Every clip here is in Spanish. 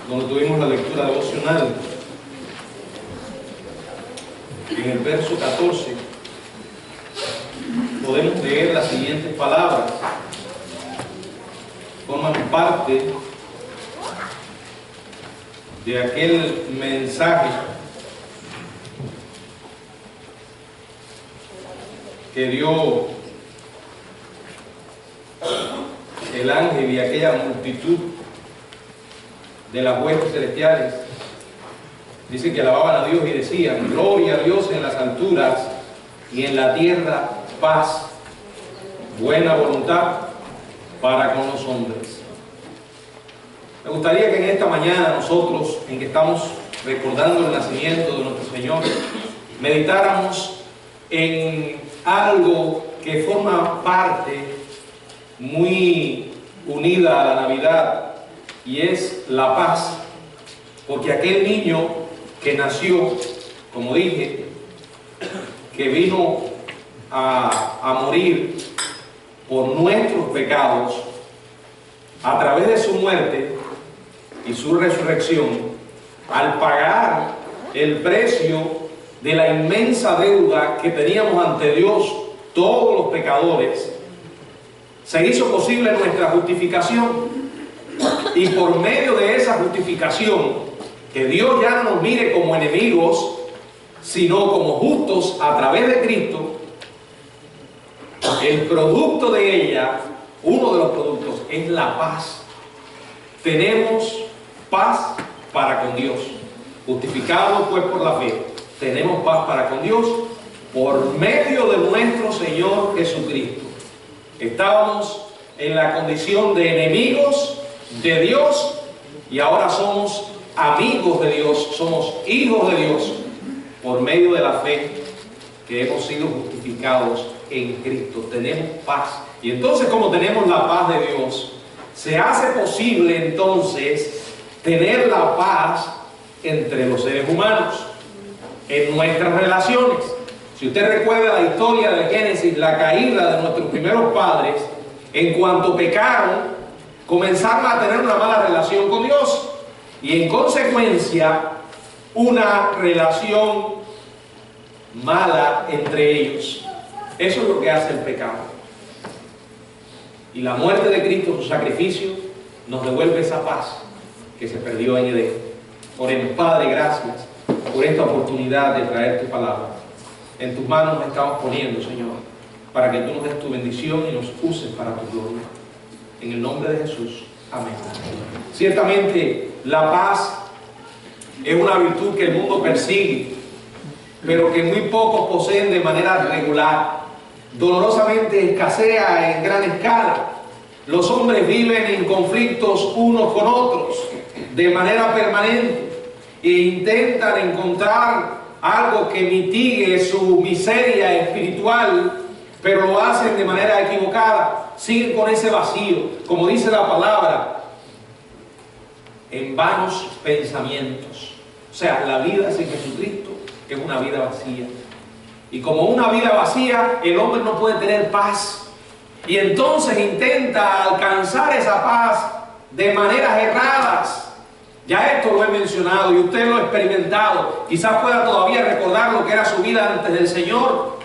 donde tuvimos la lectura devocional. En el verso 14 podemos leer las siguientes palabras. Forman parte de aquel mensaje que dio el ángel y aquella multitud de las huestes celestiales. Dice que alababan a Dios y decían: gloria a Dios en las alturas y en la tierra paz, buena voluntad para con los hombres. Me gustaría que en esta mañana nosotros, en que estamos recordando el nacimiento de nuestro Señor, meditáramos en algo que forma parte muy unida a la Navidad, y es la paz. Porque aquel niño que nació, como dije, que vino a morir por nuestros pecados, a través de su muerte y su resurrección, al pagar el precio de la inmensa deuda que teníamos ante Dios todos los pecadores, se hizo posible nuestra justificación. Y por medio de esa justificación, que Dios ya no nos mire como enemigos, sino como justos a través de Cristo, el producto de ella, uno de los productos, es la paz. Tenemos paz para con Dios. Justificados pues por la fe, tenemos paz para con Dios por medio de nuestro Señor Jesucristo. Estábamos en la condición de enemigos de Dios y ahora somos amigos de Dios, somos hijos de Dios por medio de la fe, que hemos sido justificados en Cristo. Tenemos paz. Y entonces, como tenemos la paz de Dios, se hace posible entonces tener la paz entre los seres humanos, en nuestras relaciones. Si usted recuerda la historia de Génesis, la caída de nuestros primeros padres, en cuanto pecaron, comenzaron a tener una mala relación con Dios y en consecuencia una relación mala entre ellos. Eso es lo que hace el pecado. Y la muerte de Cristo, su sacrificio, nos devuelve esa paz que se perdió en Edén. Oremos. Padre, gracias por esta oportunidad de traer tu palabra. En tus manos nos estamos poniendo, Señor, para que tú nos des tu bendición y nos uses para tu gloria. En el nombre de Jesús. Amén. Ciertamente, la paz es una virtud que el mundo persigue, pero que muy pocos poseen de manera regular. Dolorosamente escasea en gran escala. Los hombres viven en conflictos unos con otros de manera permanente e intentan encontrar algo que mitigue su miseria espiritual, pero lo hacen de manera equivocada. Siguen con ese vacío, como dice la palabra, en vanos pensamientos. O sea, la vida sin Jesucristo es una vida vacía. Y como una vida vacía, el hombre no puede tener paz. Y entonces intenta alcanzar esa paz de maneras erradas. Ya esto lo he mencionado y usted lo ha experimentado. Quizás pueda todavía recordar lo que era su vida antes del Señor.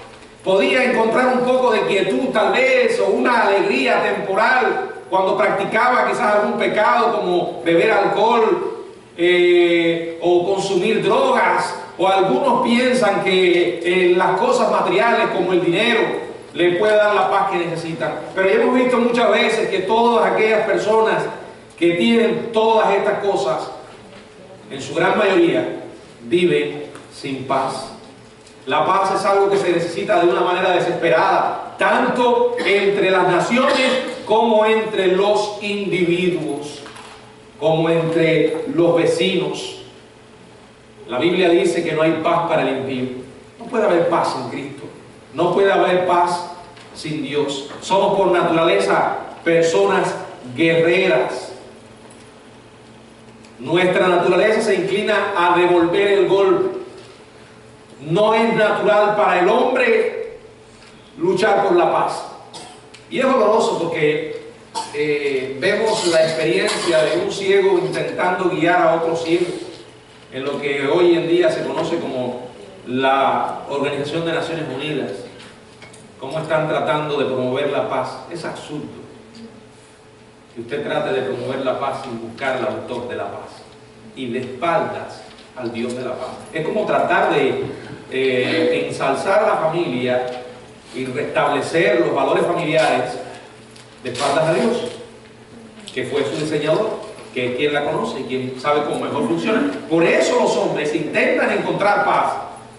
Podía encontrar un poco de quietud tal vez, o una alegría temporal cuando practicaba quizás algún pecado como beber alcohol o consumir drogas. O algunos piensan que las cosas materiales como el dinero le puede dar la paz que necesitan. Pero ya hemos visto muchas veces que todas aquellas personas que tienen todas estas cosas, en su gran mayoría, viven sin paz. La paz es algo que se necesita de una manera desesperada, tanto entre las naciones como entre los individuos, como entre los vecinos. La Biblia dice que no hay paz para el impío. No puede haber paz sin Cristo. No puede haber paz sin Dios. Somos por naturaleza personas guerreras. Nuestra naturaleza se inclina a devolver el golpe. No es natural para el hombre luchar por la paz. Y es doloroso porque vemos la experiencia de un ciego intentando guiar a otro ciego en lo que hoy en día se conoce como la Organización de Naciones Unidas. Cómo están tratando de promover la paz. Es absurdo que usted trate de promover la paz sin buscar al autor de la paz y de espaldas al Dios de la paz. Es como tratar de ensalzar la familia y restablecer los valores familiares de espaldas a Dios, que fue su diseñador, que es quien la conoce y quien sabe cómo mejor funciona. Por eso los hombres intentan encontrar paz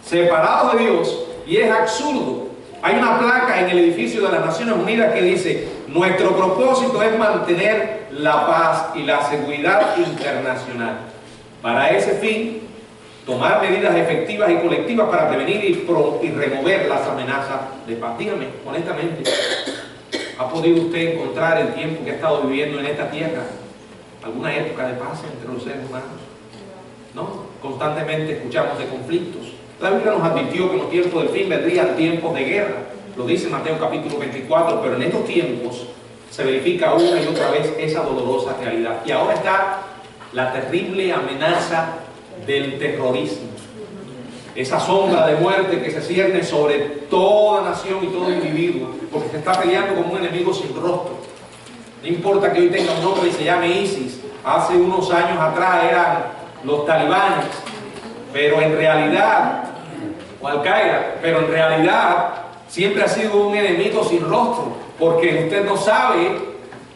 separados de Dios, y es absurdo. Hay una placa en el edificio de las Naciones Unidas que dice: nuestro propósito es mantener la paz y la seguridad internacional. Para ese fin, tomar medidas efectivas y colectivas para prevenir y remover las amenazas de paz. Dígame, honestamente, ¿ha podido usted encontrar el tiempo que ha estado viviendo en esta tierra alguna época de paz entre los seres humanos? ¿No? Constantemente escuchamos de conflictos. La Biblia nos advirtió que en los tiempos del fin vendrían tiempos de guerra. Lo dice Mateo capítulo 24, pero en estos tiempos se verifica una y otra vez esa dolorosa realidad. Y ahora está la terrible amenaza del terrorismo. Esa sombra de muerte que se cierne sobre toda nación y todo individuo, porque se está peleando con un enemigo sin rostro. No importa que hoy tenga un nombre y se llame ISIS, hace unos años atrás eran los talibanes, pero en realidad, o Al-Qaeda, pero en realidad siempre ha sido un enemigo sin rostro, porque usted no sabe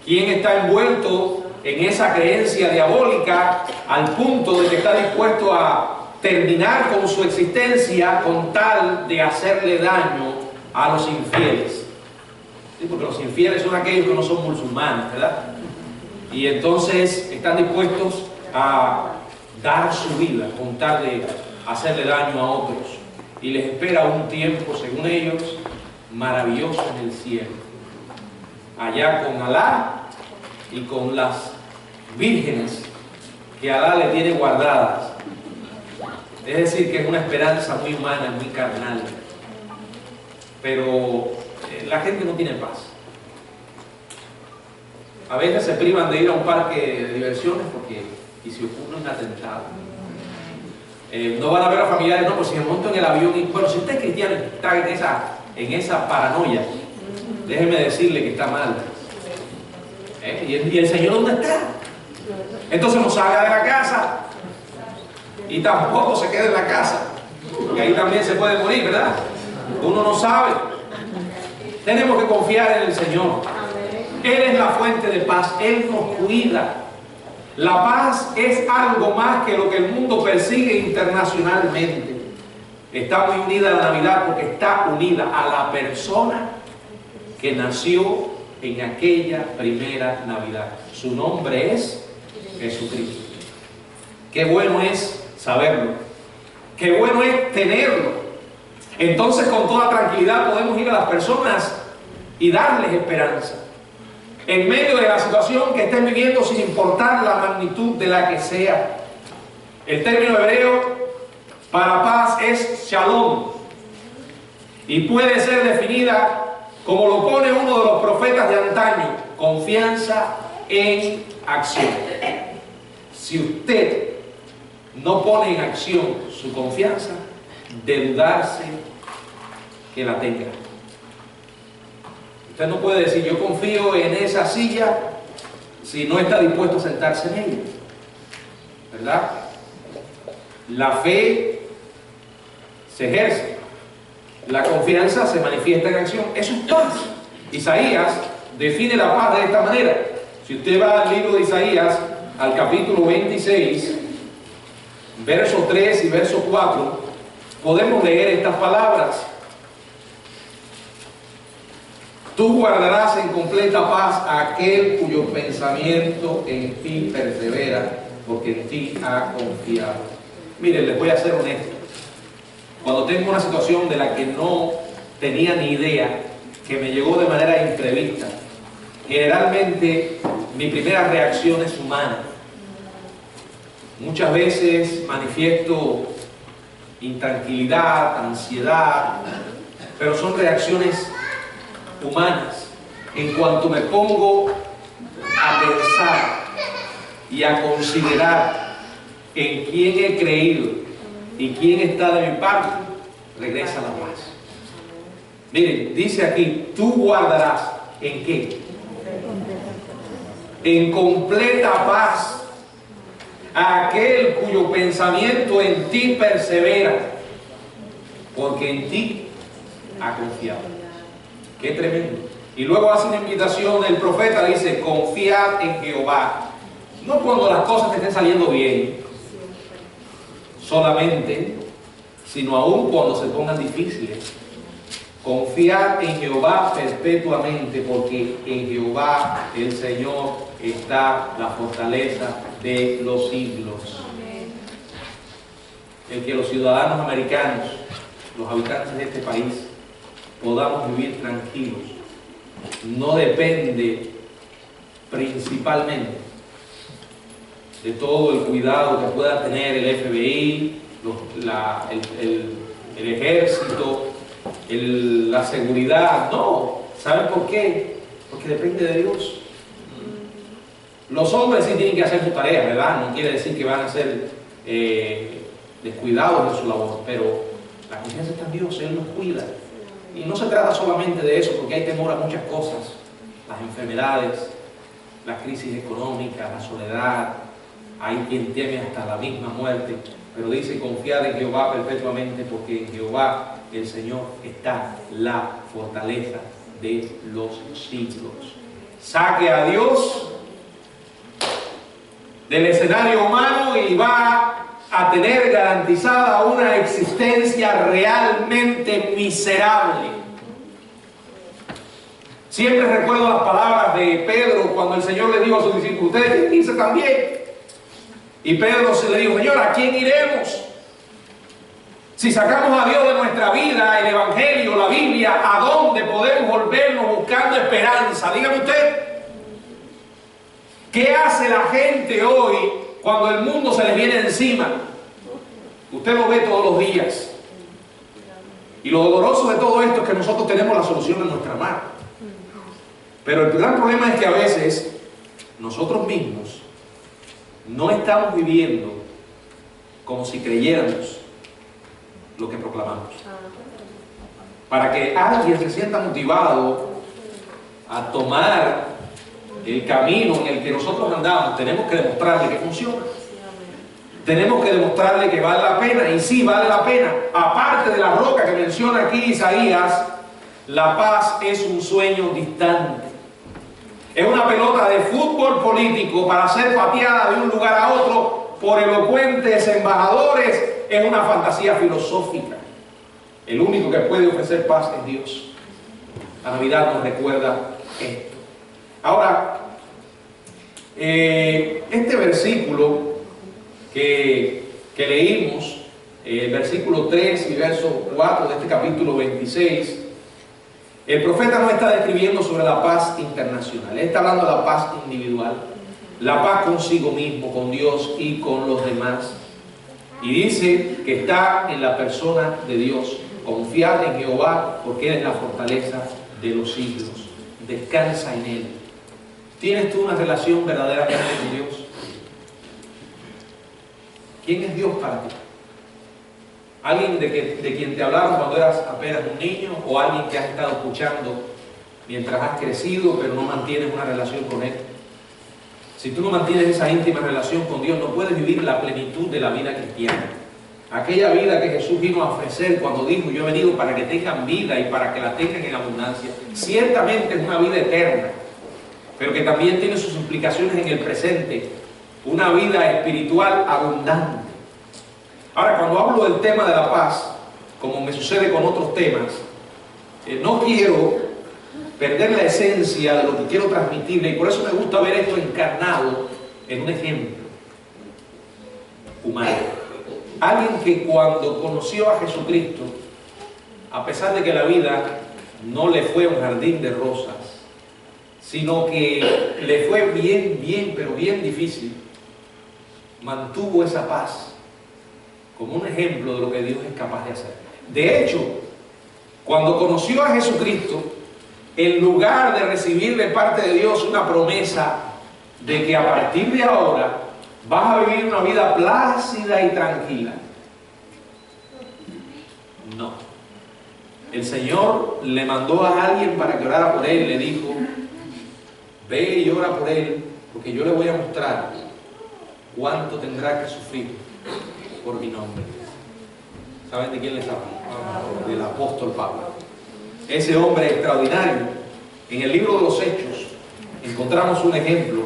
quién está envuelto en esa creencia diabólica al punto de que está dispuesto a terminar con su existencia con tal de hacerle daño a los infieles. Sí, porque los infieles son aquellos que no son musulmanes, ¿verdad? Y entonces están dispuestos a dar su vida con tal de hacerle daño a otros. Y les espera un tiempo, según ellos, maravilloso en el cielo. Allá con Alá y con las vírgenes que Alá le tiene guardadas. Es decir, que es una esperanza muy humana, muy carnal. Pero la gente no tiene paz. A veces se privan de ir a un parque de diversiones porque y si ocurre un atentado. No van a ver a familiares, no, pues si me monto en el avión y... Bueno, si usted es cristiano y está en esa paranoia, déjeme decirle que está mal. ¿Y el Señor dónde está? Entonces no salga de la casa y tampoco se quede en la casa, que ahí también se puede morir, ¿verdad? Uno no sabe. Tenemos que confiar en el Señor. Él es la fuente de paz, Él nos cuida. La paz es algo más que lo que el mundo persigue internacionalmente. Está muy unida a la Navidad porque está unida a la persona que nació en aquella primera Navidad. Su nombre es Jesucristo. Qué bueno es saberlo. Qué bueno es tenerlo. Entonces con toda tranquilidad podemos ir a las personas y darles esperanza. En medio de la situación que estén viviendo, sin importar la magnitud de la que sea. El término hebreo para paz es shalom. Y puede ser definida como lo pone uno de los profetas de antaño: confianza en acción. Si usted no pone en acción su confianza, de dudarse que la tenga. Usted no puede decir yo confío en esa silla si no está dispuesto a sentarse en ella, ¿verdad? La fe se ejerce, la confianza se manifiesta en acción. Eso es paz. Isaías define la paz de esta manera. Si usted va al libro de Isaías, al capítulo 26, verso 3 y verso 4, podemos leer estas palabras: tú guardarás en completa paz a aquel cuyo pensamiento en ti persevera, porque en ti ha confiado. Miren, les voy a ser honesto. Cuando tengo una situación de la que no tenía ni idea, que me llegó de manera imprevista, generalmente mi primera reacción es humana. Muchas veces manifiesto intranquilidad, ansiedad, pero son reacciones humanas. En cuanto me pongo a pensar y a considerar en quién he creído y quién está de mi parte, regresa la paz. Miren, dice aquí, tú guardarás, ¿en qué? En completa paz a aquel cuyo pensamiento en ti persevera, porque en ti ha confiado. Qué tremendo. Y luego hace una invitación del profeta, dice, confiad en Jehová. No cuando las cosas te estén saliendo bien solamente, sino aún cuando se pongan difíciles. Confiad en Jehová perpetuamente, porque en Jehová el Señor está la fortaleza de los siglos. El que los ciudadanos americanos, los habitantes de este país, podamos vivir tranquilos, no depende principalmente de todo el cuidado que pueda tener el FBI, el ejército, la seguridad. No, ¿saben por qué? Porque depende de Dios. Los hombres sí tienen que hacer su tarea, ¿verdad? No quiere decir que van a ser descuidados en su labor, pero la confianza está en Dios, Él nos cuida. Y no se trata solamente de eso, porque hay temor a muchas cosas, las enfermedades, la crisis económica, la soledad, hay quien teme hasta la misma muerte, pero dice, confiad en Jehová perpetuamente, porque en Jehová el Señor está la fortaleza de los siglos. Saque a Dios del escenario humano y va a tener garantizada una existencia realmente miserable. Siempre recuerdo las palabras de Pedro cuando el Señor le dijo a sus discípulos, ustedes tienen que irse también. Y Pedro se le dijo, Señor, ¿a quién iremos? Si sacamos a Dios de nuestra vida, el Evangelio, la Biblia, ¿a dónde podemos volvernos buscando esperanza? Dígame usted, ¿qué hace la gente hoy cuando el mundo se les viene encima? Usted lo ve todos los días. Y lo doloroso de todo esto es que nosotros tenemos la solución en nuestra mano. Pero el gran problema es que a veces nosotros mismos no estamos viviendo como si creyéramos lo que proclamamos. Para que alguien se sienta motivado a tomar el camino en el que nosotros andamos, tenemos que demostrarle que funciona. Tenemos que demostrarle que vale la pena, y sí vale la pena. Aparte de la roca que menciona aquí Isaías, la paz es un sueño distante. Es una pelota de fútbol político para ser pateada de un lugar a otro por elocuentes embajadores. Es una fantasía filosófica. El único que puede ofrecer paz es Dios. La Navidad nos recuerda esto. Ahora, este versículo que leímos, el versículo 3 y verso 4 de este capítulo 26, el profeta no está describiendo sobre la paz internacional, él está hablando de la paz individual, la paz consigo mismo, con Dios y con los demás. Y dice que está en la persona de Dios. Confiad en Jehová, porque Él es la fortaleza de los siglos. Descansa en Él. ¿Tienes tú una relación verdaderamente con Dios? ¿Quién es Dios para ti? ¿Alguien de quien te hablaron cuando eras apenas un niño? ¿O alguien que has estado escuchando mientras has crecido pero no mantienes una relación con Él? Si tú no mantienes esa íntima relación con Dios, no puedes vivir la plenitud de la vida cristiana. Aquella vida que Jesús vino a ofrecer cuando dijo, yo he venido para que tengan vida y para que la tengan en abundancia. Ciertamente es una vida eterna, pero que también tiene sus implicaciones en el presente. Una vida espiritual abundante. Ahora, cuando hablo del tema de la paz, como me sucede con otros temas, no quiero perder la esencia de lo que quiero transmitirle, y por eso me gusta ver esto encarnado en un ejemplo humano. Alguien que cuando conoció a Jesucristo, a pesar de que la vida no le fue un jardín de rosas, sino que le fue pero bien difícil, mantuvo esa paz como un ejemplo de lo que Dios es capaz de hacer. De hecho, cuando conoció a Jesucristo, en lugar de recibir de parte de Dios una promesa de que a partir de ahora vas a vivir una vida plácida y tranquila. No. El Señor le mandó a alguien para que orara por él, le dijo: ve y ora por él, porque yo le voy a mostrar cuánto tendrá que sufrir por mi nombre. ¿Saben de quién les hablo? Del apóstol Pablo. Ese hombre extraordinario. En el libro de los Hechos encontramos un ejemplo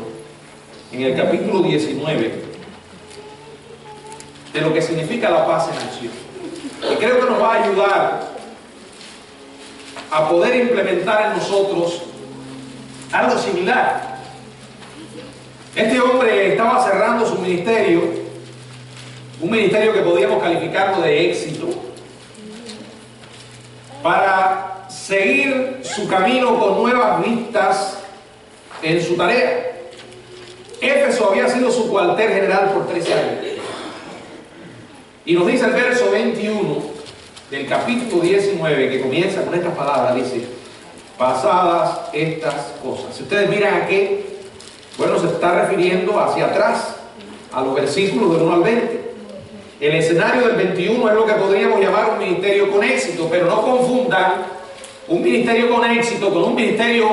en el capítulo 19 de lo que significa la paz en acción. Y creo que nos va a ayudar a poder implementar en nosotros algo similar. Este hombre estaba cerrando su ministerio, un ministerio que podíamos calificarlo de éxito, para seguir su camino con nuevas vistas en su tarea. Éfeso había sido su cuartel general por 13 años. Y nos dice el verso 21 del capítulo 19, que comienza con estas palabras, dice: pasadas estas cosas. Si ustedes miran aquí, bueno, se está refiriendo hacia atrás, a los versículos del 1 al 20. El escenario del 21 es lo que podríamos llamar un ministerio con éxito, pero no confundan un ministerio con éxito con un ministerio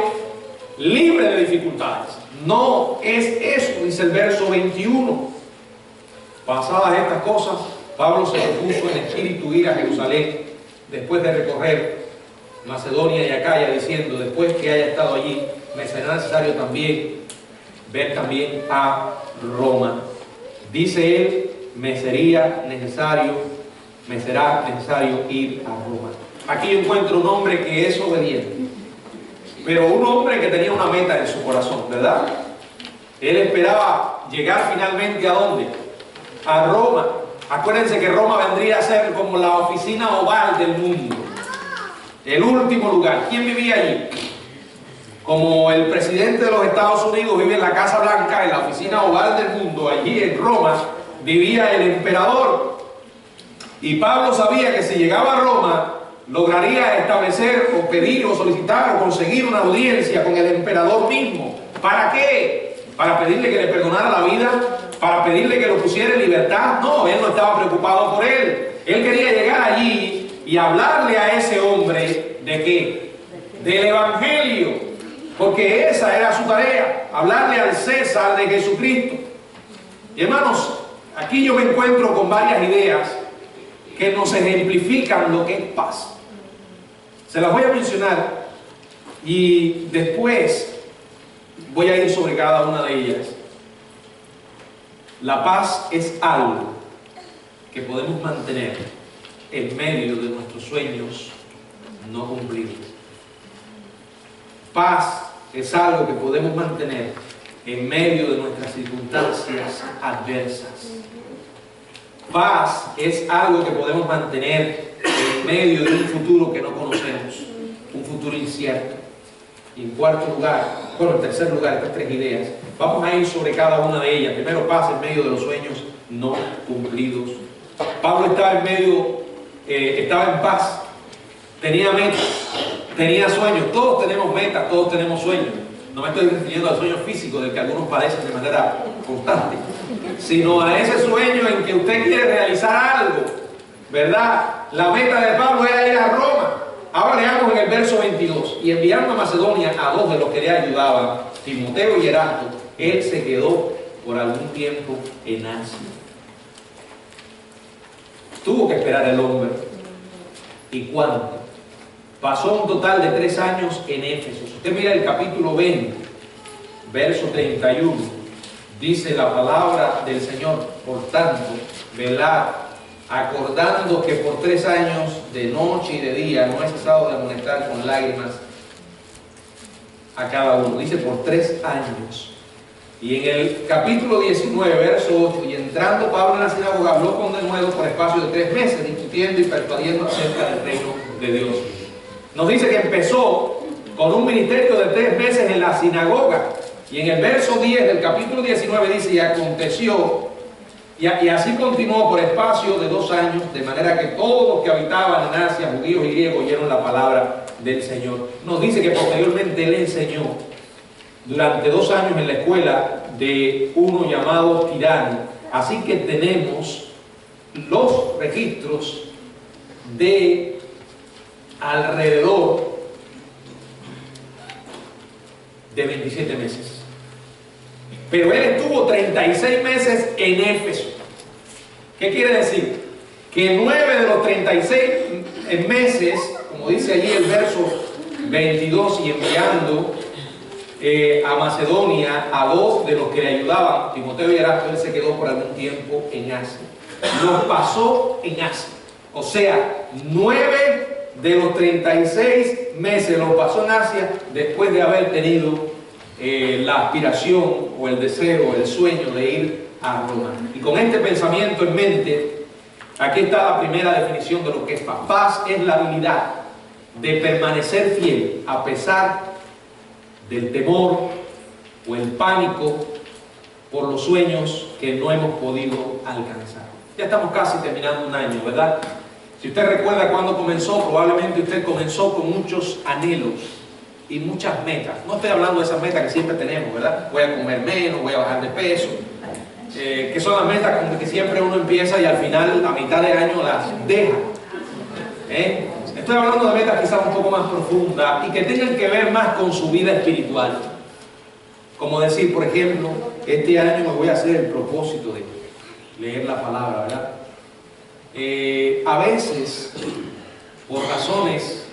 libre de dificultades. No es eso, dice el verso 21. Pasadas estas cosas, Pablo se propuso en espíritu ir a Jerusalén después de recorrer Macedonia y Acaya, diciendo: después que haya estado allí, me será necesario también ver también a Roma. Dice él: me será necesario ir a Roma. Aquí yo encuentro un hombre que es obediente, pero un hombre que tenía una meta en su corazón, ¿verdad? Él esperaba llegar finalmente ¿a dónde? A Roma. Acuérdense que Roma vendría a ser como la oficina oval del mundo, el último lugar. ¿Quién vivía allí? Como el presidente de los Estados Unidos vive en la Casa Blanca, en la oficina oval del mundo, allí en Roma vivía el emperador. Y Pablo sabía que si llegaba a Roma lograría establecer o pedir o solicitar o conseguir una audiencia con el emperador mismo. ¿Para qué? Para pedirle que le perdonara la vida, para pedirle que lo pusiera en libertad. No, él no estaba preocupado por él. Él quería llegar allí y hablarle a ese hombre ¿de qué? Del Evangelio, porque esa era su tarea, hablarle al César de Jesucristo. Y hermanos, aquí yo me encuentro con varias ideas que nos ejemplifican lo que es paz. Se las voy a mencionar y después voy a ir sobre cada una de ellas. La paz es algo que podemos mantener en medio de nuestros sueños no cumplidos. Paz es algo que podemos mantener en medio de nuestras circunstancias adversas. Paz es algo que podemos mantener en medio de un futuro que no conocemos, un futuro incierto. Y en cuarto lugar, bueno, en tercer lugar, estas tres ideas, vamos a ir sobre cada una de ellas. Primero, paz en medio de los sueños no cumplidos. Pablo estaba en paz, tenía metas, tenía sueños. Todos tenemos metas, todos tenemos sueños. No me estoy refiriendo al sueño físico del que algunos padecen de manera constante, sino a ese sueño en que usted quiere realizar algo, ¿verdad? La meta de Pablo era ir a Roma. Ahora leamos en el verso 22: y enviando a Macedonia a dos de los que le ayudaban, Timoteo y Erasto, él se quedó por algún tiempo en Asia. Tuvo que esperar el hombre. ¿Y cuánto? Pasó un total de 3 años en Éfeso. Si usted mira el capítulo 20, verso 31, dice la palabra del Señor: por tanto, velad, acordando que por 3 años de noche y de día no he cesado de amonestar con lágrimas a cada uno. Dice por 3 años. Y en el capítulo 19, verso 8: y entrando Pablo en la sinagoga, habló con denuedo por espacio de 3 meses, discutiendo y persuadiendo acerca del reino de Dios. Nos dice que empezó con un ministerio de 3 meses en la sinagoga. Y en el verso 10 del capítulo 19 dice: y aconteció, y así continuó por espacio de 2 años, de manera que todos los que habitaban en Asia, judíos y griegos, oyeron la palabra del Señor. Nos dice que posteriormente él enseñó durante 2 años en la escuela de uno llamado Tirano. Así que tenemos los registros de alrededor de 27 meses. Pero él estuvo 36 meses en Éfeso. ¿Qué quiere decir? Que 9 de los 36 meses, como dice allí el verso 22, y enviando a Macedonia a 2 de los que le ayudaban, Timoteo y Erasto, él se quedó por algún tiempo en Asia. Los pasó en Asia. O sea, 9 de los 36 meses los pasó en Asia después de haber tenido la aspiración o el deseo o el sueño de ir a Roma. Y con este pensamiento en mente, aquí está la primera definición de lo que es paz. Paz es la habilidad de permanecer fiel a pesar del temor o el pánico por los sueños que no hemos podido alcanzar. Ya estamos casi terminando un año, ¿verdad? Si usted recuerda cuando comenzó, probablemente usted comenzó con muchos anhelos y muchas metas. No estoy hablando de esas metas que siempre tenemos, ¿verdad? Voy a comer menos, voy a bajar de peso, que son las metas con que siempre uno empieza y al final, a mitad de año, las deja. Estoy hablando de metas quizás un poco más profundas y que tengan que ver más con su vida espiritual. Como decir, por ejemplo, este año me voy a hacer el propósito de leer la palabra, ¿verdad? A veces, por razones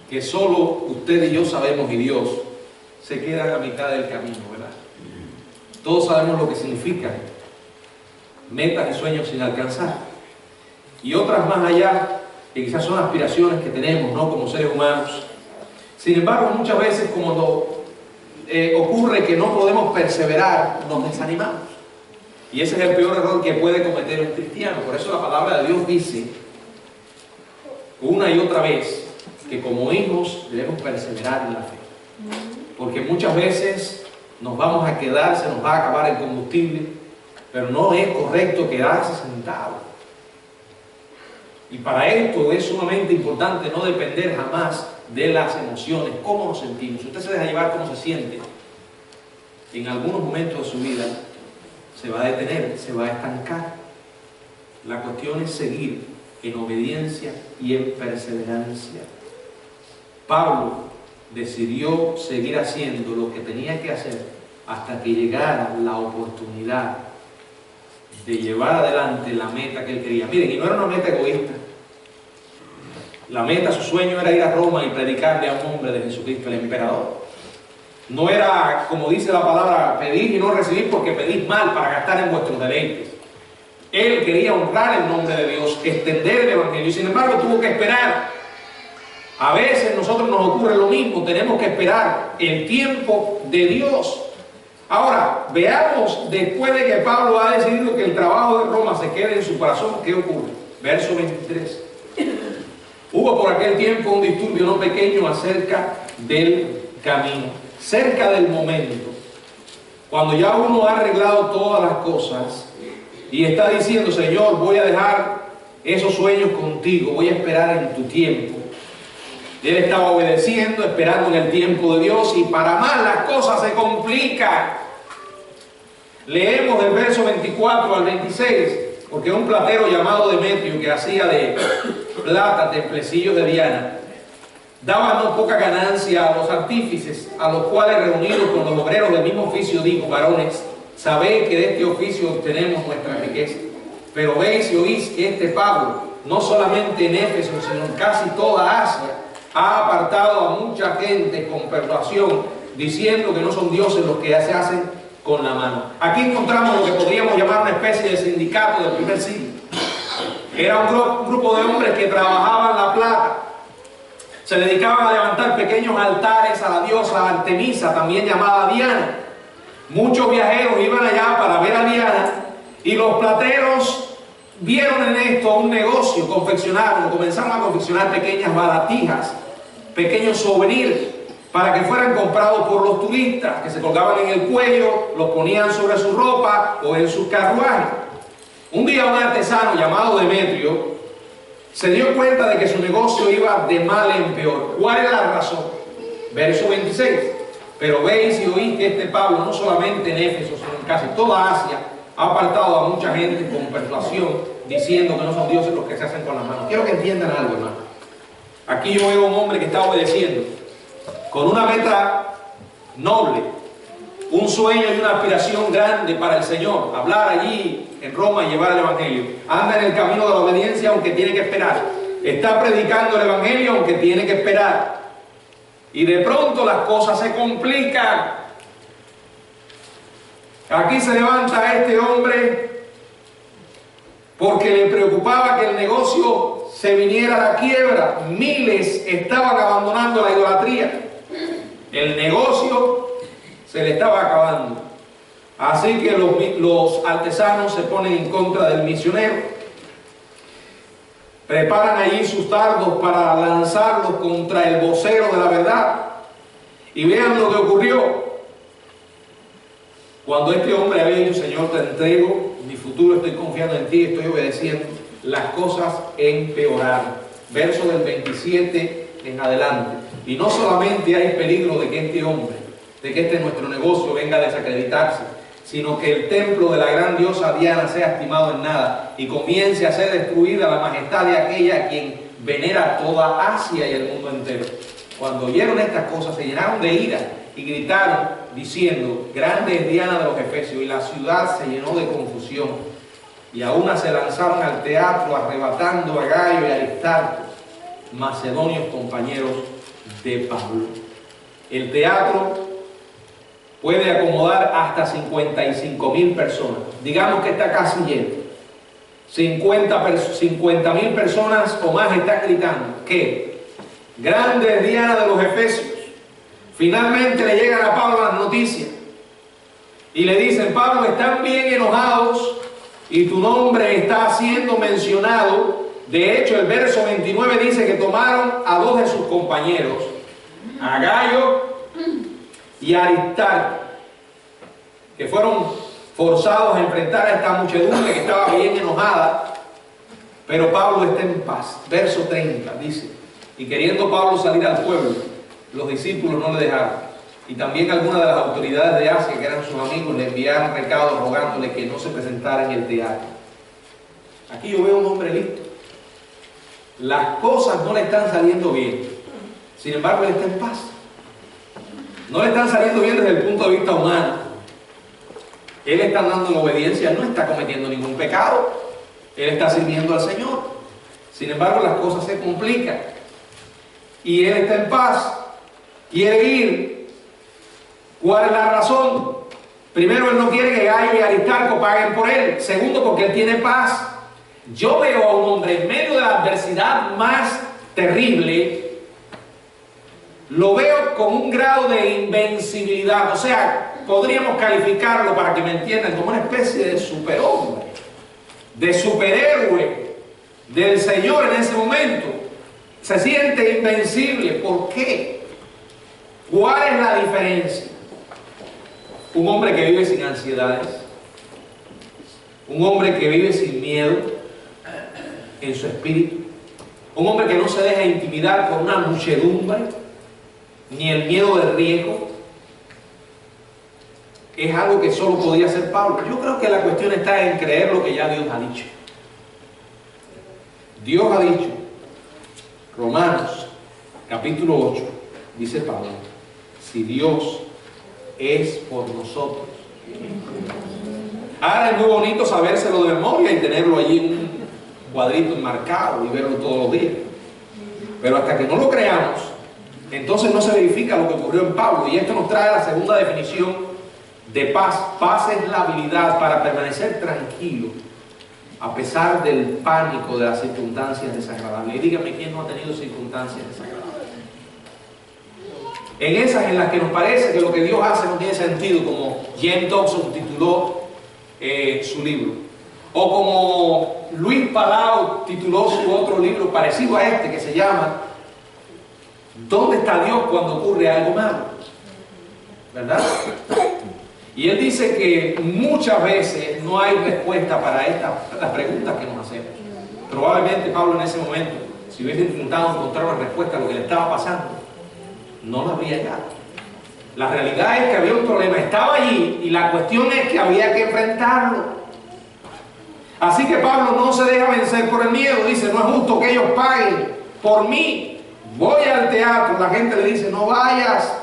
que solo usted y yo sabemos y Dios, se quedan a mitad del camino, ¿verdad? Todos sabemos lo que significa metas y sueños sin alcanzar, y otras más allá, que quizás son aspiraciones que tenemos, ¿no?, como seres humanos. Sin embargo, muchas veces cuando ocurre que no podemos perseverar, nos desanimamos. Y ese es el peor error que puede cometer un cristiano. Por eso la palabra de Dios dice una y otra vez que como hijos debemos perseverar en la fe. Porque muchas veces nos vamos a quedar, se nos va a acabar el combustible, pero no es correcto quedarse sentado. Y para esto es sumamente importante no depender jamás de las emociones, cómo nos sentimos. Si usted se deja llevar cómo se siente, en algunos momentos de su vida se va a detener, se va a estancar. La cuestión es seguir en obediencia y en perseverancia. Pablo decidió seguir haciendo lo que tenía que hacer hasta que llegara la oportunidad de llevar adelante la meta que él quería. Miren, y no era una meta egoísta. La meta, su sueño era ir a Roma y predicarle a un hombre de Jesucristo, el emperador. No era, como dice la palabra, pedir y no recibir porque pedís mal para gastar en vuestros deleites. Él quería honrar el nombre de Dios, extender el evangelio, y sin embargo tuvo que esperar. A veces a nosotros nos ocurre lo mismo, tenemos que esperar el tiempo de Dios. Ahora, veamos, después de que Pablo ha decidido que el trabajo de Roma se quede en su corazón, ¿qué ocurre? Verso 23. Hubo por aquel tiempo un disturbio no pequeño acerca del camino, cerca del momento, cuando ya uno ha arreglado todas las cosas y está diciendo, Señor, voy a dejar esos sueños contigo, voy a esperar en tu tiempo. Él estaba obedeciendo, esperando en el tiempo de Dios, y para más las cosas se complican. Leemos del verso 24 al 26, porque un platero llamado Demetrio, que hacía de plata templecillos de Diana, daba no poca ganancia a los artífices, a los cuales, reunidos con los obreros del mismo oficio, dijo, varones, sabéis que de este oficio obtenemos nuestra riqueza. Pero veis y oís que este Pablo, no solamente en Éfeso, sino en casi toda Asia, ha apartado a mucha gente con persuasión, diciendo que no son dioses los que se hacen con la mano. Aquí encontramos lo que podríamos llamar una especie de sindicato del primer siglo. Era un grupo de hombres que trabajaban la plata. Se dedicaban a levantar pequeños altares a la diosa Artemisa, también llamada Diana. Muchos viajeros iban allá para ver a Diana, y los plateros vieron en esto un negocio, comenzaron a confeccionar pequeñas baratijas, pequeños souvenirs, para que fueran comprados por los turistas, que se colgaban en el cuello, los ponían sobre su ropa o en sus carruajes. Un día un artesano llamado Demetrio se dio cuenta de que su negocio iba de mal en peor. ¿Cuál era la razón? Verso 26. Pero veis y oís que este Pablo, no solamente en Éfeso, sino en casi toda Asia, ha apartado a mucha gente con persuasión, diciendo que no son dioses los que se hacen con las manos. Quiero que entiendan algo, hermano. Aquí yo veo a un hombre que está obedeciendo, con una meta noble, un sueño y una aspiración grande para el Señor, hablar allí en Roma y llevar el Evangelio. Anda en el camino de la obediencia aunque tiene que esperar. Está predicando el Evangelio aunque tiene que esperar. Y de pronto las cosas se complican. Aquí se levanta este hombre porque le preocupaba que el negocio se viniera a la quiebra. Miles estaban abandonando la idolatría. El negocio se le estaba acabando. Así que los artesanos se ponen en contra del misionero. Preparan allí sus dardos para lanzarlos contra el vocero de la verdad. Y vean lo que ocurrió. Cuando este hombre había dicho: Señor, te entrego mi futuro, estoy confiando en ti, estoy obedeciendo, las cosas empeoraron. Verso del 27 en adelante. Y no solamente hay peligro de que este hombre, de que nuestro negocio venga a desacreditarse, sino que el templo de la gran diosa Diana sea estimado en nada y comience a ser destruida la majestad de aquella a quien venera toda Asia y el mundo entero. Cuando oyeron estas cosas se llenaron de ira y gritaron diciendo: grande es Diana de los Efesios. Y la ciudad se llenó de confusión, y a una se lanzaron al teatro arrebatando a Gayo y Aristarco, macedonios compañeros de Pablo. El teatro puede acomodar hasta 55.000 personas. Digamos que está casi lleno. 50.000 personas o más están gritando que grande es Diana de los Efesios. Finalmente le llegan a Pablo las noticias y le dicen: Pablo, están bien enojados y tu nombre está siendo mencionado. De hecho, el verso 29 dice que tomaron a dos de sus compañeros, a Gayo y a Aristarco, que fueron forzados a enfrentar a esta muchedumbre que estaba bien enojada. Pero Pablo está en paz. Verso 30 dice: y queriendo Pablo salir al pueblo, los discípulos no le dejaron. Y también algunas de las autoridades de Asia, que eran sus amigos, le enviaron recados rogándole que no se presentara en el teatro. Aquí yo veo un hombre listo. Las cosas no le están saliendo bien. Sin embargo, él está en paz. No le están saliendo bien desde el punto de vista humano. Él está andando en obediencia, él no está cometiendo ningún pecado. Él está sirviendo al Señor. Sin embargo, las cosas se complican. Y él está en paz. Quiere ir. ¿Cuál es la razón? Primero, él no quiere que Gayo y Aristarco paguen por él. Segundo, porque él tiene paz. Yo veo a un hombre en medio de la adversidad más terrible, lo veo con un grado de invencibilidad. O sea, podríamos calificarlo, para que me entiendan, como una especie de superhombre, de superhéroe del Señor en ese momento. Se siente invencible. ¿Por qué? ¿Cuál es la diferencia? Un hombre que vive sin ansiedades, un hombre que vive sin miedo en su espíritu, un hombre que no se deja intimidar por una muchedumbre, ni el miedo del riesgo, es algo que solo podía hacer Pablo. Yo creo que la cuestión está en creer lo que ya Dios ha dicho. Dios ha dicho, Romanos capítulo 8, dice Pablo: si Dios es por nosotros. Ahora es muy bonito sabérselo de memoria y tenerlo allí en un cuadrito enmarcado y verlo todos los días. Pero hasta que no lo creamos, entonces no se verifica lo que ocurrió en Pablo. Y esto nos trae la segunda definición de paz. Paz es la habilidad para permanecer tranquilo a pesar del pánico de las circunstancias desagradables. Y dígame, ¿quién no ha tenido circunstancias desagradables? En esas en las que nos parece que lo que Dios hace no tiene sentido, como James Dobson tituló su libro, o como Luis Palau tituló su otro libro parecido a este, que se llama ¿Dónde está Dios cuando ocurre algo malo? ¿Verdad? Y él dice que muchas veces no hay respuesta para las preguntas que nos hacemos. Probablemente Pablo en ese momento, si hubiese intentado encontrar una respuesta a lo que le estaba pasando, no la habría hallado. La realidad es que había un problema, estaba allí, y la cuestión es que había que enfrentarlo. Así que Pablo no se deja vencer por el miedo. Dice, no es justo que ellos paguen por mí. Voy al teatro, la gente le dice, no vayas.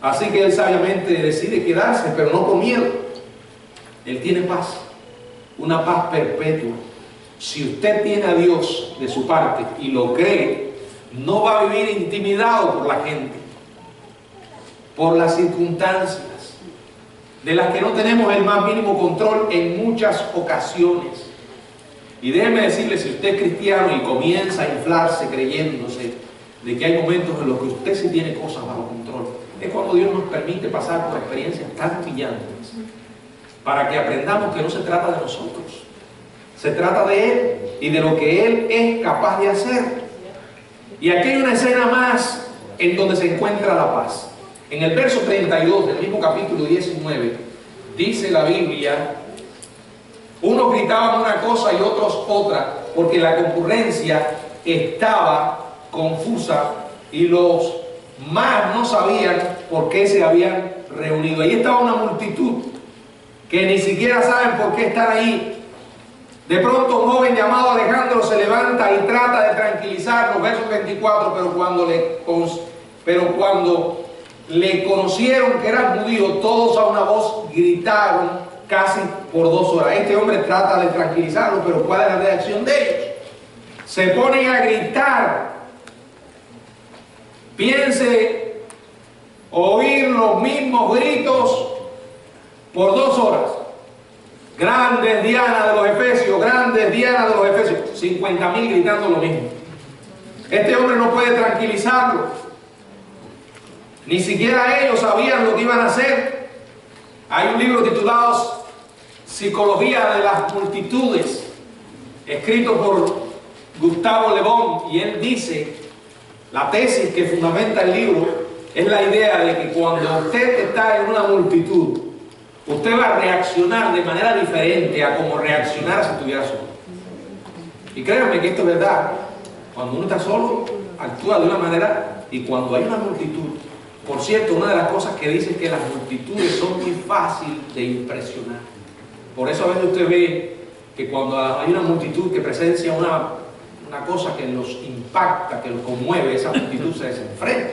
Así que él sabiamente decide quedarse, pero no con miedo. Él tiene paz, una paz perpetua. Si usted tiene a Dios de su parte y lo cree, no va a vivir intimidado por la gente, por las circunstancias, de las que no tenemos el más mínimo control en muchas ocasiones. Y déjeme decirle, si usted es cristiano y comienza a inflarse creyéndose de que hay momentos en los que usted sí tiene cosas bajo control, es cuando Dios nos permite pasar por experiencias tan humillantes, para que aprendamos que no se trata de nosotros, se trata de Él y de lo que Él es capaz de hacer. Y aquí hay una escena más en donde se encuentra la paz. En el verso 32 del mismo capítulo 19, dice la Biblia, unos gritaban una cosa y otros otra, porque la concurrencia estaba confusa y los más no sabían por qué se habían reunido. Ahí estaba una multitud que ni siquiera saben por qué están ahí. De pronto un joven llamado Alejandro se levanta y trata de tranquilizarlos, verso 24, pero cuando le conocieron que eran judíos, todos a una voz gritaron casi por 2 horas. Este hombre trata de tranquilizarlos, pero ¿cuál es la reacción de ellos? Se ponen a gritar. Piense oír los mismos gritos por 2 horas. Grandes Diana de los Efesios, grandes Diana de los Efesios. 50.000 gritando lo mismo. Este hombre no puede tranquilizarlos. Ni siquiera ellos sabían lo que iban a hacer. Hay un libro titulado Psicología de las Multitudes, escrito por Gustavo Le Bon, y él dice, la tesis que fundamenta el libro es la idea de que cuando usted está en una multitud, usted va a reaccionar de manera diferente a como reaccionara si estuviera solo. Y créanme que esto es verdad. Cuando uno está solo, actúa de una manera, y cuando hay una multitud. Por cierto, una de las cosas que dice es que las multitudes son muy fáciles de impresionar. Por eso a veces usted ve que cuando hay una multitud que presencia una cosa que los impacta, que los conmueve, esa multitud se desenfrena.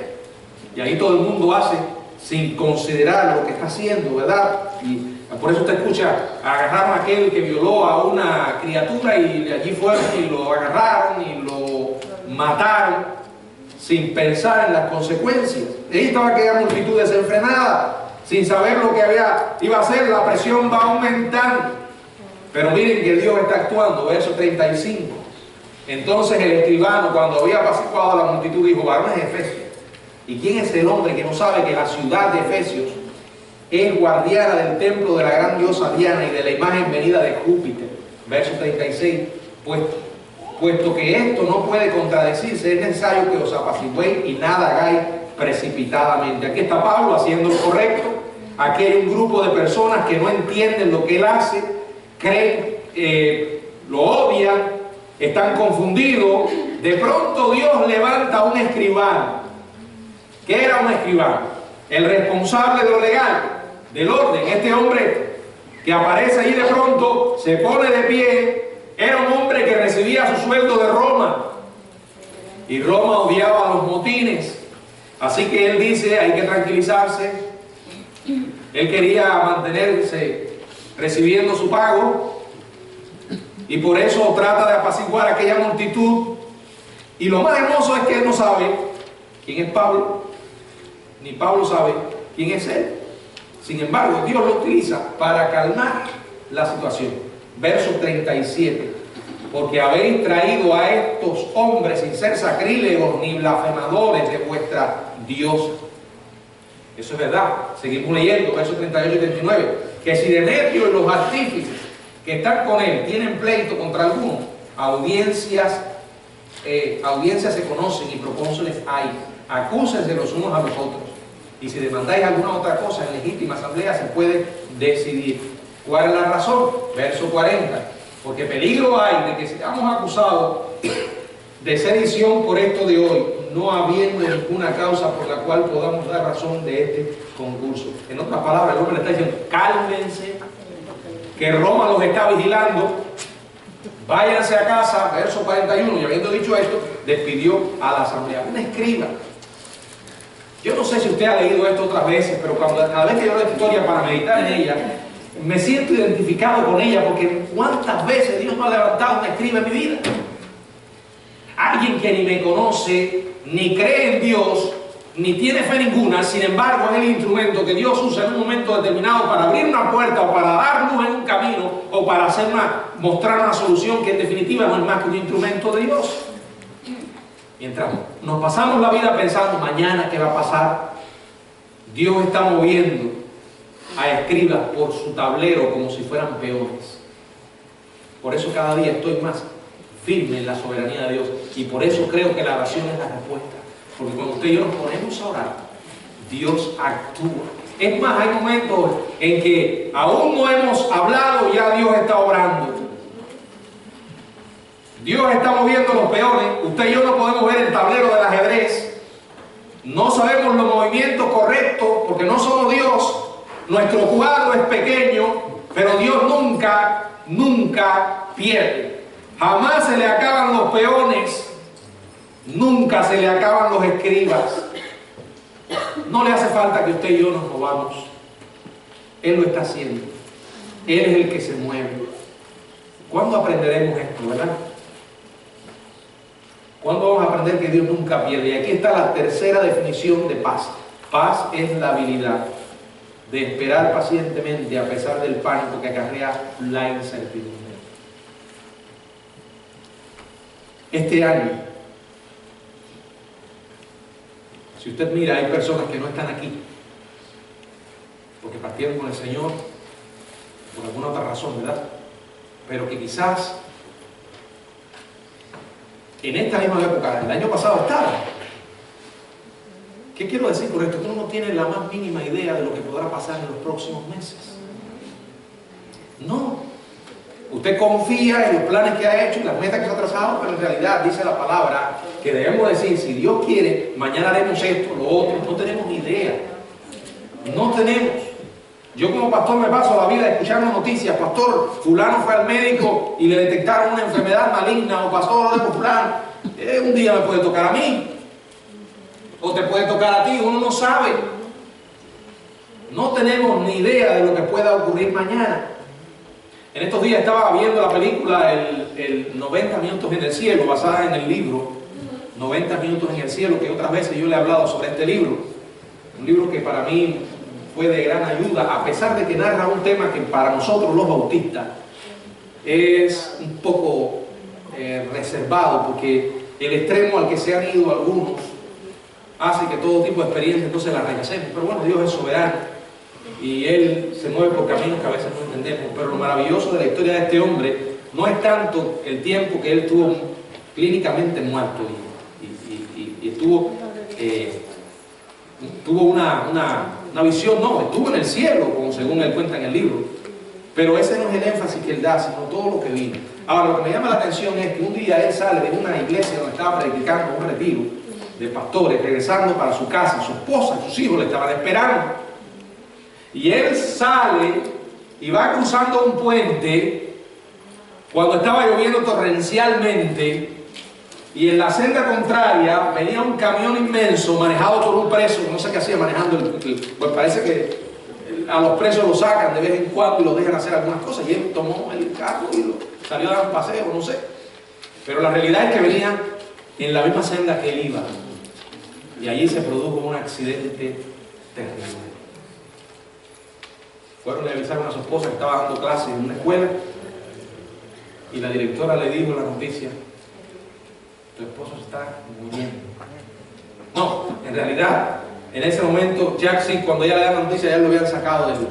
Y ahí todo el mundo hace sin considerar lo que está haciendo, ¿verdad? Y por eso usted escucha, agarraron a aquel que violó a una criatura y de allí fueron y lo agarraron y lo mataron, sin pensar en las consecuencias. Ahí estaba aquella multitud desenfrenada, sin saber lo que iba a hacer. La presión va aumentando. Pero miren que Dios está actuando. Verso 35. Entonces el escribano, cuando había apaciguado a la multitud, dijo, varones de Efesios, ¿y quién es el hombre que no sabe que la ciudad de Efesios es guardiana del templo de la gran diosa Diana y de la imagen venida de Júpiter? Verso 36. Puesto que esto no puede contradecirse, es necesario que os apaciguéis y nada hagáis precipitadamente. Aquí está Pablo haciendo lo correcto. Aquí hay un grupo de personas que no entienden lo que él hace, creen, lo odian, están confundidos. De pronto Dios levanta a un escribano. ¿Qué era un escribano? El responsable de lo legal, del orden. Este hombre que aparece ahí de pronto, se pone de pie. Era un hombre que recibía su sueldo de Roma, y Roma odiaba los motines. Así que él dice, hay que tranquilizarse. Él quería mantenerse recibiendo su pago, y por eso trata de apaciguar a aquella multitud. Y lo más hermoso es que él no sabe quién es Pablo, ni Pablo sabe quién es él. Sin embargo, Dios lo utiliza para calmar la situación. Verso 37. Porque habéis traído a estos hombres sin ser sacrílegos ni blasfemadores de vuestra diosa. Eso es verdad. Seguimos leyendo, versos 38 y 39. Que si Demetrio y los artífices que están con él tienen pleito contra alguno, audiencias se conocen y procónsules hay. Acúsense los unos a los otros. Y si demandáis alguna otra cosa en legítima asamblea, se puede decidir. ¿Cuál es la razón? Verso 40. Porque peligro hay de que seamos acusados de sedición por esto de hoy, no habiendo ninguna causa por la cual podamos dar razón de este concurso. En otras palabras, el hombre le está diciendo, cálmense, que Roma los está vigilando, váyanse a casa, verso 41, y habiendo dicho esto, despidió a la asamblea. Un escriba. Yo no sé si usted ha leído esto otras veces, pero cada vez que yo leo esta historia para meditar en ella, me siento identificado con ella, porque cuántas veces Dios no ha levantado un escriba en mi vida. Alguien que ni me conoce, ni cree en Dios, ni tiene fe ninguna, sin embargo es el instrumento que Dios usa en un momento determinado para abrir una puerta o para dar luz en un camino o para mostrar una solución que en definitiva no es más que un instrumento de Dios. Mientras nos pasamos la vida pensando mañana qué va a pasar, Dios está moviendo a escribas por su tablero como si fueran peones. Por eso cada día estoy más firme en la soberanía de Dios, y por eso creo que la oración es la respuesta, porque cuando usted y yo nos ponemos a orar, Dios actúa. Es más, hay momentos en que aún no hemos hablado y ya Dios está obrando. Dios está moviendo los peones. Usted y yo no podemos ver el tablero del ajedrez, no sabemos los movimientos correctos porque no somos Dios. Nuestro cuadro es pequeño, pero Dios nunca pierde. Jamás se le acaban los peones, nunca se le acaban los escribas. No le hace falta que usted y yo nos movamos. Él lo está haciendo. Él es el que se mueve. ¿Cuándo aprenderemos esto, verdad? ¿Cuándo vamos a aprender que Dios nunca pierde? Y aquí está la tercera definición de paz. Paz es la habilidad de esperar pacientemente a pesar del pánico que acarrea la incertidumbre. Este año, si usted mira, hay personas que no están aquí porque partieron con el Señor por alguna otra razón, ¿verdad? Pero que quizás en esta misma época, el año pasado estaban. ¿Qué quiero decir por esto? Que uno no tiene la más mínima idea de lo que podrá pasar en los próximos meses. No. Usted confía en los planes que ha hecho y las metas que ha trazado, pero en realidad dice la palabra que debemos decir, si Dios quiere, mañana haremos esto, lo otro. No tenemos ni idea. No tenemos. Yo como pastor me paso la vida escuchando noticias. Pastor, fulano fue al médico y le detectaron una enfermedad maligna, o pastor, de fulano. Un día me puede tocar a mí, o te puede tocar a ti, uno no sabe. No tenemos ni idea de lo que pueda ocurrir mañana. En estos días estaba viendo la película el 90 minutos en el cielo, basada en el libro 90 minutos en el cielo, que otras veces yo le he hablado sobre este libro. Un libro que para mí fue de gran ayuda, a pesar de que narra un tema que para nosotros los bautistas es un poco reservado, porque el extremo al que se han ido algunos hace que todo tipo de experiencias entonces las rechacemos. Pero bueno, Dios es soberano y Él se mueve por caminos que a veces no entendemos. Pero lo maravilloso de la historia de este hombre no es tanto el tiempo que él estuvo clínicamente muerto y tuvo una visión, no, estuvo en el cielo, como según él cuenta en el libro. Pero ese no es el énfasis que él da, sino todo lo que vino. Ahora, lo que me llama la atención es que un día él sale de una iglesia donde estaba predicando un retiro de pastores, regresando para su casa. Su esposa y sus hijos le estaban esperando. Y él sale y va cruzando un puente cuando estaba lloviendo torrencialmente, y en la senda contraria venía un camión inmenso manejado por un preso, no sé qué hacía manejando pues parece que a los presos los sacan de vez en cuando y los dejan hacer algunas cosas, y él tomó el carro y salió a dar un paseo, no sé. Pero la realidad es que venía en la misma senda que él iba, y allí se produjo un accidente terrible. Fueron a avisar a su esposa que estaba dando clases en una escuela, y la directora le dijo la noticia: tu esposo se está muriendo. No, en realidad, en ese momento, Jackson, cuando ella le da la noticia, ya lo habían sacado de él.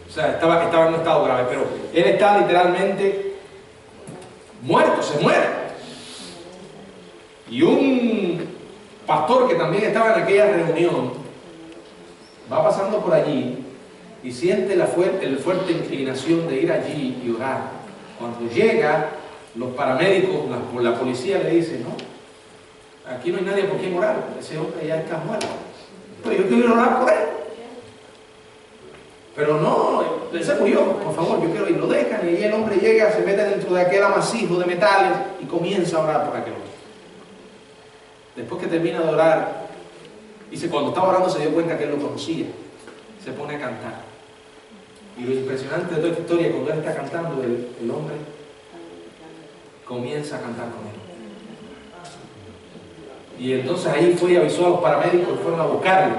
O sea, estaba en un estado grave, pero él está literalmente muerto, se muere. Y un pastor que también estaba en aquella reunión va pasando por allí y siente la fuerte inclinación de ir allí y orar. Cuando llega, los paramédicos, la policía le dice: no, Aquí no hay nadie por quien orar, ese hombre ya está muerto. Pero yo quiero orar por él. Pero no, él se murió, por favor, yo quiero ir. Lo dejan y el hombre llega, se mete dentro de aquel amasijo de metales y comienza a orar por aquel hombre. Después que termina de orar, dice, cuando estaba orando se dio cuenta que él lo conocía. Se pone a cantar. Y lo impresionante de toda esta historia, cuando él está cantando, el hombre comienza a cantar con él. Y entonces ahí fue y avisó a los paramédicos que fueron a buscarlo.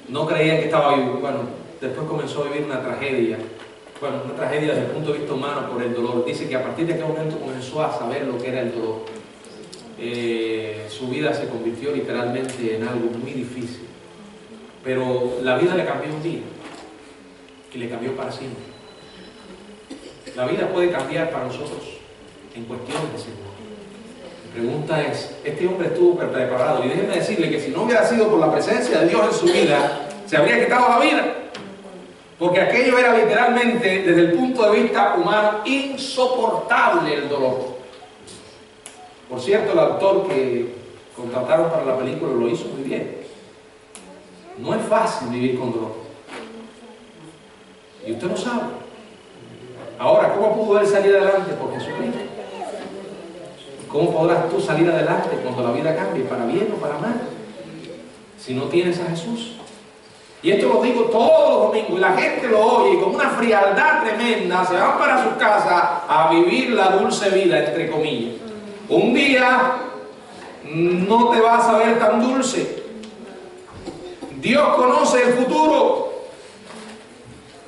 No creían que estaba vivo. Bueno, después comenzó a vivir una tragedia. Bueno, una tragedia desde el punto de vista humano por el dolor. Dice que a partir de aquel momento comenzó a saber lo que era el dolor. Su vida se convirtió literalmente en algo muy difícil. Pero la vida le cambió un día. Y le cambió para siempre. La vida puede cambiar para nosotros en cuestiones de segundos. La pregunta es, este hombre estuvo preparado. Y déjenme decirle que si no hubiera sido por la presencia de Dios en su vida, se habría quitado la vida. Porque aquello era literalmente, desde el punto de vista humano, insoportable el dolor. Por cierto, el actor que contrataron para la película lo hizo muy bien. No es fácil vivir con dolor. Y usted lo sabe. Ahora, ¿cómo pudo él salir adelante? Por Jesucristo. ¿Cómo podrás tú salir adelante cuando la vida cambie, para bien o para mal? Si no tienes a Jesús. Y esto lo digo todos los domingos, y la gente lo oye y con una frialdad tremenda se van para sus casas a vivir la dulce vida, entre comillas. Un día no te vas a ver tan dulce. Dios conoce el futuro.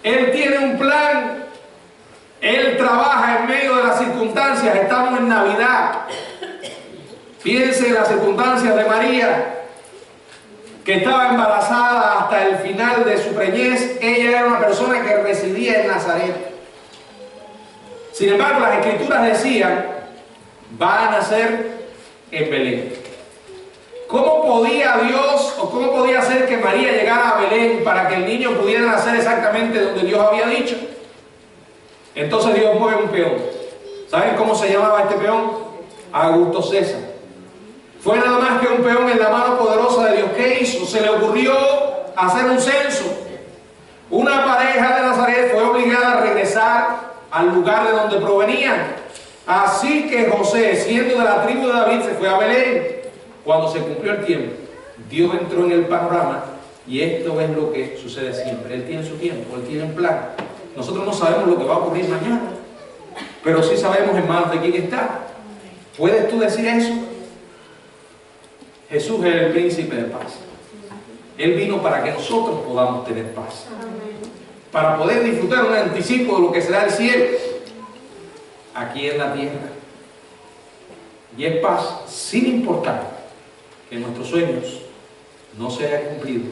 Él tiene un plan. Él trabaja en medio de las circunstancias. Estamos en Navidad. Piense en las circunstancias de María, que estaba embarazada hasta el final de su preñez. Ella era una persona que residía en Nazaret. Sin embargo, las escrituras decían, va a nacer en Belén. ¿Cómo podía Dios, o cómo podía ser que María llegara a Belén para que el niño pudiera nacer exactamente donde Dios había dicho? Entonces Dios mueve un peón. ¿Saben cómo se llamaba este peón? Augusto César. Fue nada más que un peón en la mano poderosa de Dios. ¿Qué hizo? Se le ocurrió hacer un censo. Una pareja de Nazaret fue obligada a regresar al lugar de donde provenían. Así que José, siendo de la tribu de David, se fue a Belén. Cuando se cumplió el tiempo, Dios entró en el panorama, y esto es lo que sucede siempre. Él tiene su tiempo, Él tiene un plan. Nosotros no sabemos lo que va a ocurrir mañana, pero sí sabemos en manos de quién está. ¿Puedes tú decir eso? Jesús es el príncipe de paz. Él vino para que nosotros podamos tener paz, para poder disfrutar un anticipo de lo que será el cielo aquí en la tierra. Y es paz sin importar que nuestros sueños no se hayan cumplido.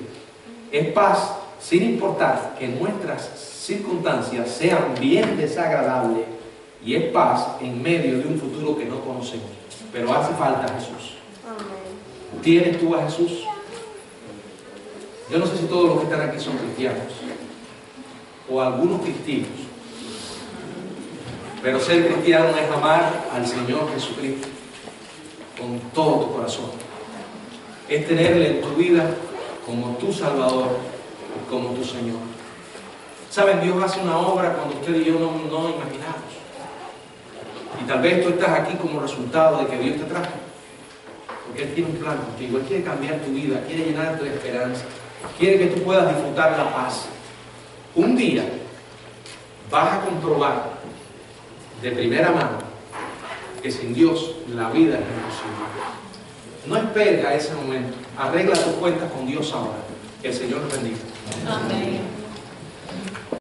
Es paz sin importar que nuestras circunstancias sean bien desagradables. Y es paz en medio de un futuro que no conocemos. Pero hace falta Jesús. ¿Tienes tú a Jesús? Yo no sé si todos los que están aquí son cristianos o algunos cristianos, pero ser cristiano es amar al Señor Jesucristo con todo tu corazón. Es tenerle en tu vida como tu Salvador y como tu Señor. ¿Saben? Dios hace una obra cuando usted y yo no imaginamos. Y tal vez tú estás aquí como resultado de que Dios te trajo. Porque Él tiene un plan contigo. Él quiere cambiar tu vida, quiere llenarte de esperanza, quiere que tú puedas disfrutar la paz. Un día vas a comprobar de primera mano que sin Dios la vida es imposible. No esperes a ese momento. Arregla tus cuentas con Dios ahora. Que el Señor nos bendiga. Amén.